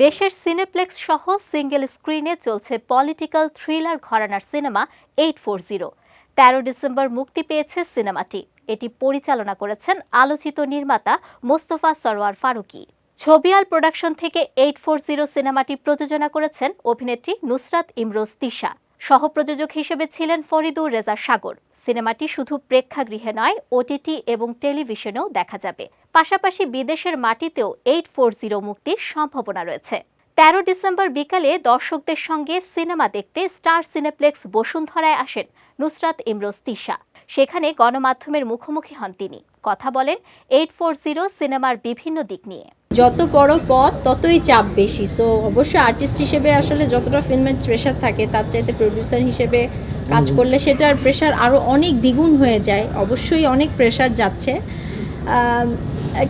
দেশের সিনেপ্লেক্স সহ সিঙ্গেল স্ক্রিনে চলছে পলিটিক্যাল থ্রিলার ঘরানার সিনেমা 840। 13 ডিসেম্বর মুক্তি পেয়েছে সিনেমাটি। এটি পরিচালনা করেছেন আলোচিত নির্মাতা মোস্তফা সরোয়ার ফারুকী। ছবিয়াল প্রোডাকশন থেকে 840 সিনেমাটি প্রযোজনা করেছেন অভিনেত্রী নুসরাত ইমরোজ তিশা। সহপ্রযোজক হিসেবে ছিলেন ফরিদুর রেজা সাগর। সিনেমাটি শুধু প্রেক্ষাগৃহে নয়, ওটিটি এবং টেলিভিশনেও দেখা যাবে। পাশাপাশি বিদেশের মাটিতেও 840 মুক্তির সম্ভাবনা রয়েছে। 13 ডিসেম্বর বিকালে দর্শকদের সঙ্গে সিনেমা দেখতে স্টার সিনেপ্লেক্স বসুন্ধরায় আসেন নুসরাত ইমরোজ তিশা। সেখানে গণমাধ্যমের মুখোমুখি হন তিনি। কথা বলেন 840 সিনেমার বিভিন্ন দিক নিয়ে। যত বড় পথ ততই চাপ বেশি। সো অবশ্যই আর্টিস্ট হিসেবে আসলে যতটা ফিল্মের প্রেশার থাকে তার চাইতে প্রডিউসার হিসেবে কাজ করলে সেটার প্রেশার আরও অনেক দ্বিগুণ হয়ে যায়। অবশ্যই অনেক প্রেশার যাচ্ছে,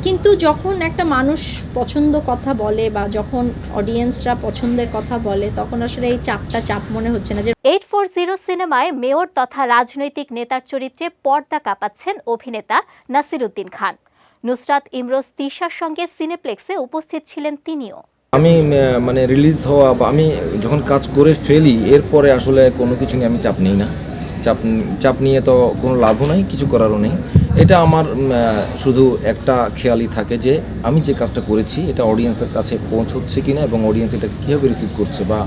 কিন্তু যখন একটা মানুষ পছন্দ কথা বলে বা যখন অডিয়েন্সরা পছন্দের কথা বলে তখন আসলে এই চাপটা চাপ মনে হচ্ছে না। 840 সিনেমায় মেয়র তথা রাজনৈতিক নেতার চরিত্রে পর্দা কাঁপাচ্ছেন অভিনেতা নাসিরুদ্দিন খান। নুসরাত ইমরোজ তিশার সঙ্গে সিনেপ্লেক্সে উপস্থিত ছিলেন তিনিও। আমি রিলিজ হওয়া বা আমি যখন কাজ করে ফেলি এরপরে আসলে কোনো কিছু নিয়ে আমি চাপ নিই না। চাপ নিয়ে তো কোনো লাভও নাই, কিছু করারও নেই। এটা আমার শুধু একটা খেয়ালই থাকে যে আমি যে কাজটা করেছি এটা অডিয়েন্সের কাছে পৌঁছচ্ছে কিনা এবং অডিয়েন্স এটা কীভাবে রিসিভ করছে বা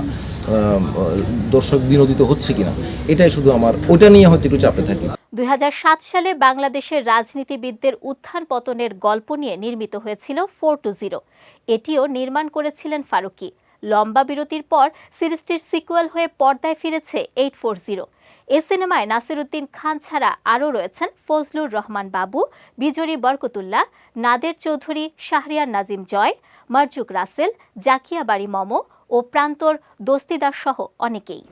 দর্শক বিনোদিত হচ্ছে কিনা, এটাই শুধু আমার, ওটা নিয়ে হয়তো একটু চাপে থাকি। 2007 সালে বাংলাদেশের রাজনীতিবিদদের উত্থান পতনের গল্প নিয়ে নির্মিত হয়েছিল 420। এটিও নির্মাণ করেছিলেন ফারুকী। লম্বা বিরতির পর সিরিজটির সিকুয়েল হয়ে পর্দায় ফিরেছে 840। এ সিনেমায় নাসিরুদ্দিন খান ছাড়া আরও রয়েছেন ফজলুর রহমান বাবু, বিজরি বরকতুল্লাহ, নাদের চৌধুরী, শাহরিয়ার নাজিম জয়, মারজুক রাসেল, জাকিয়া বাড়ি মম ও প্রান্তর দস্তিদার সহ অনেকেই।